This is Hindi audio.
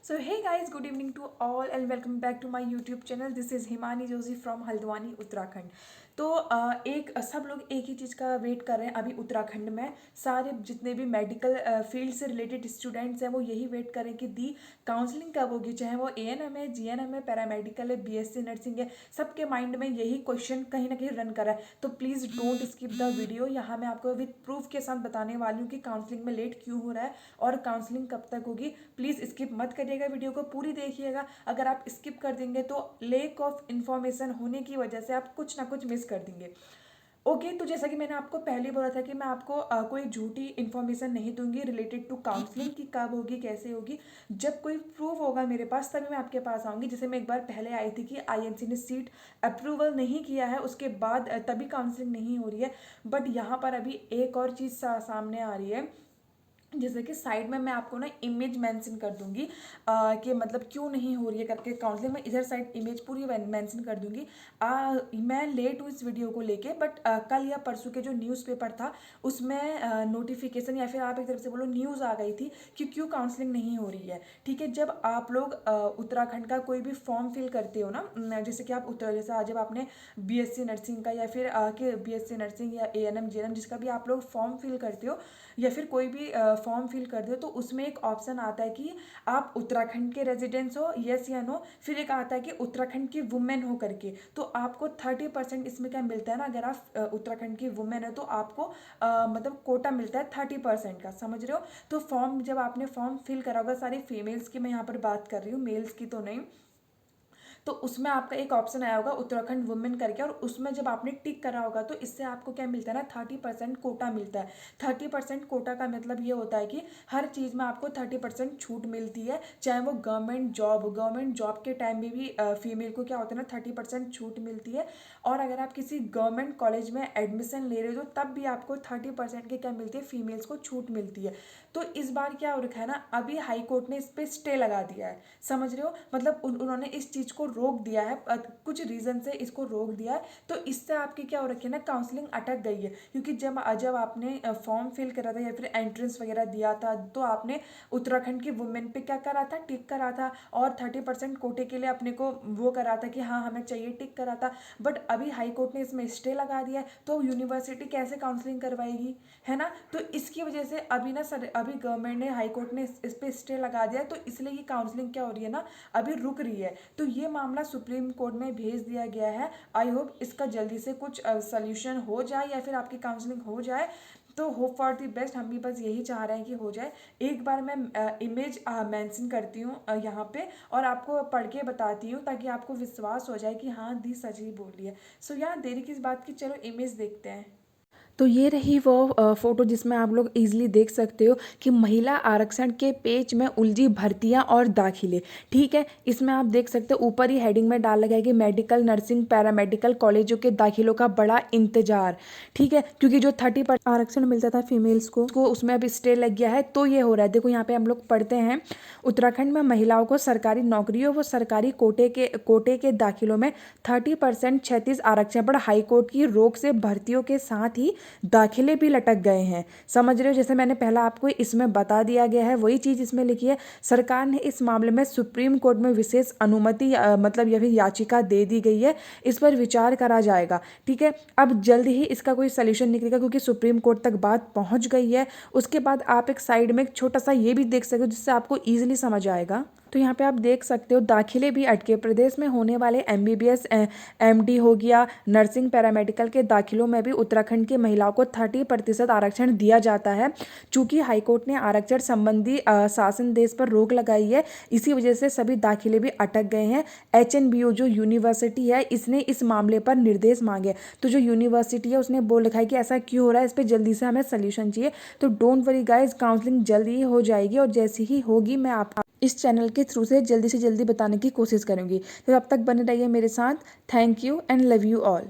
So hey guys, good evening to all and welcome back to my YouTube channel. This is Himani Joshi from Haldwani Uttarakhand. तो सब लोग एक ही चीज़ का वेट कर रहे हैं। अभी उत्तराखंड में सारे जितने भी मेडिकल फील्ड से रिलेटेड स्टूडेंट्स हैं वो यही वेट करें कि दी काउंसलिंग कब होगी, चाहे वो ANM है, GNM है, पैरामेडिकल है, BSc नर्सिंग है, सबके माइंड में यही क्वेश्चन कहीं ना कहीं रन कर रहा है। तो please don't skip the video. यहाँ मैं आपको विद प्रूफ के साथ बताने वाली हूँ कि काउंसलिंग में लेट क्यों हो रहा है और काउंसलिंग कब तक होगी। प्लीज़ स्किप मत करिएगा, वीडियो को पूरी देखिएगा। अगर आप स्किप कर देंगे तो लेक ऑफ इन्फॉर्मेशन होने की वजह से आप कुछ ना कुछ मिस कर देंगे। ओके तो जैसा कि मैंने आपको पहले बोला था कि मैं आपको कोई झूठी इन्फॉर्मेशन नहीं दूंगी रिलेटेड टू काउंसलिंग की कब होगी, कैसे होगी। जब कोई प्रूफ होगा मेरे पास तभी मैं आपके पास आऊँगी। जैसे मैं एक बार पहले आई थी कि IMC ने सीट अप्रूवल नहीं किया है, उसके बाद तभी काउंसलिंग नहीं हो रही है। बट यहाँ पर अभी एक और चीज़ सामने आ रही है, जैसे कि साइड में मैं आपको ना इमेज मेंशन कर दूंगी कि मतलब क्यों नहीं हो रही है करके काउंसलिंग में। इधर साइड इमेज पूरी मेंशन कर दूंगी। मैं लेट हूँ इस वीडियो को लेके, बट कल या परसों के जो न्यूज़पेपर था उसमें नोटिफिकेशन या फिर आप एक तरफ से बोलो न्यूज़ आ गई थी कि क्यों काउंसलिंग नहीं हो रही है। ठीक है, जब आप लोग उत्तराखंड का कोई भी फॉर्म फिल करते हो ना, जैसे कि आप जैसे जब आपने BSc नर्सिंग का या फिर BSc नर्सिंग या ANM GNM जिसका भी आप लोग फॉर्म फिल करते हो या फिर कोई भी फॉर्म फिल कर दो, तो उसमें एक ऑप्शन आता है कि आप उत्तराखंड के रेजिडेंट्स हो, यस या नो। फिर एक आता है कि उत्तराखंड की वुमेन हो करके। तो आपको 30% इसमें क्या मिलता है ना, अगर आप उत्तराखंड की वुमेन है तो आपको मतलब कोटा मिलता है 30% का, समझ रहे हो। तो फॉर्म जब आपने फॉर्म फिल करा होगा, सारी फीमेल्स की मैं यहाँ पर बात कर रही हूँ, मेल्स की तो नहीं, तो उसमें आपका एक ऑप्शन आया होगा उत्तराखंड वुमेन करके, और उसमें जब आपने टिक करा होगा तो इससे आपको क्या मिलता है ना, 30% कोटा मिलता है। 30% कोटा का मतलब ये होता है कि हर चीज़ में आपको 30% छूट मिलती है, चाहे वो गवर्नमेंट जॉब के टाइम में भी फीमेल को क्या होता है ना 30% छूट मिलती है। और अगर आप किसी गवर्नमेंट कॉलेज में एडमिशन ले रहे हो तो तब भी आपको 30% की क्या मिलती है, फीमेल्स को छूट मिलती है। तो इस बार क्या हो रखा है ना, अभी हाई कोर्ट ने इस पर स्टे लगा दिया है, समझ रहे हो। मतलब उन्होंने इस चीज़ को रोक दिया है, कुछ रीज़न से इसको रोक दिया है। तो इससे आपकी क्या हो रखी है ना, काउंसलिंग अटक गई है। क्योंकि जब आपने फॉर्म फिल करा था या फिर एंट्रेंस वगैरह दिया था तो आपने उत्तराखंड की वुमेन पे क्या करा था, टिक करा था, और 30% कोटे के लिए अपने को वो करा था कि हाँ हमें चाहिए, टिक करा था। बट अभी हाई कोर्ट ने इसमें स्टे लगा दिया है, तो यूनिवर्सिटी कैसे काउंसलिंग करवाएगी, है ना। तो इसकी वजह से अभी ना अभी गवर्नमेंट ने, हाई कोर्ट ने इस पे स्टे लगा दिया है, तो इसलिए ये काउंसलिंग क्या हो रही है ना, अभी रुक रही है। तो ये मामला सुप्रीम कोर्ट में भेज दिया गया है। आई होप इसका जल्दी से कुछ सोल्यूशन हो जाए या फिर आपकी काउंसलिंग हो जाए। तो होप फॉर द बेस्ट, हम भी बस यही चाह रहे हैं कि हो जाए। एक बार मैं इमेज मेंशन करती हूँ यहाँ पे और आपको पढ़ के बताती हूँ ताकि आपको विश्वास हो जाए कि हाँ दी सच ही बोल रही है। सो यहाँ देरी किस बात की, चलो इमेज देखते हैं। तो ये रही वो फोटो जिसमें आप लोग इजीली देख सकते हो कि महिला आरक्षण के पेज में उलझी भर्तियां और दाखिले। ठीक है, इसमें आप देख सकते हो ऊपर ही हेडिंग में डाल लगा है कि मेडिकल, नर्सिंग, पैरामेडिकल कॉलेजों के दाखिलों का बड़ा इंतजार। ठीक है, क्योंकि जो 30% आरक्षण मिलता था फीमेल्स को उसमें अब स्टे लग गया है, तो ये हो रहा है। देखो यहाँ पे हम लोग पढ़ते हैं, उत्तराखंड में महिलाओं को सरकारी नौकरियों व सरकारी कोटे के दाखिलों में 30% 36 आरक्षण पर हाईकोर्ट की रोक से भर्तियों के साथ ही दाखिले भी लटक गए हैं, समझ रहे हो। जैसे मैंने पहला आपको इसमें बता दिया गया है वही चीज़ इसमें लिखी है। सरकार ने इस मामले में सुप्रीम कोर्ट में विशेष अनुमति मतलब या फिर याचिका दे दी गई है, इस पर विचार करा जाएगा। ठीक है, अब जल्द ही इसका कोई सलूशन निकलेगा क्योंकि सुप्रीम कोर्ट तक बात पहुंच गई है। उसके बाद आप एक साइड में एक छोटा सा ये भी देख सकते हो जिससे आपको ईजिली समझ आएगा। तो यहाँ पे आप देख सकते हो दाखिले भी अटके। प्रदेश में होने वाले MBBS MD हो गया, नर्सिंग, पैरामेडिकल के दाखिलों में भी उत्तराखंड की महिलाओं को 30% आरक्षण दिया जाता है। चूंकि हाईकोर्ट ने आरक्षण संबंधी शासन देश पर रोक लगाई है, इसी वजह से सभी दाखिले भी अटक गए हैं। HNBU जो यूनिवर्सिटी है इसने इस मामले पर निर्देश मांगे। तो जो यूनिवर्सिटी है उसने बोल रखा है कि ऐसा क्यों हो रहा है, इस पर जल्दी से हमें सोल्यूशन चाहिए। तो डोंट वरी गाइज, काउंसलिंग जल्दी ही हो जाएगी और जैसी ही होगी मैं आप इस चैनल के थ्रू से जल्दी बताने की कोशिश करूंगी। तो अब तक बने रहिए मेरे साथ। Thank you and love you all.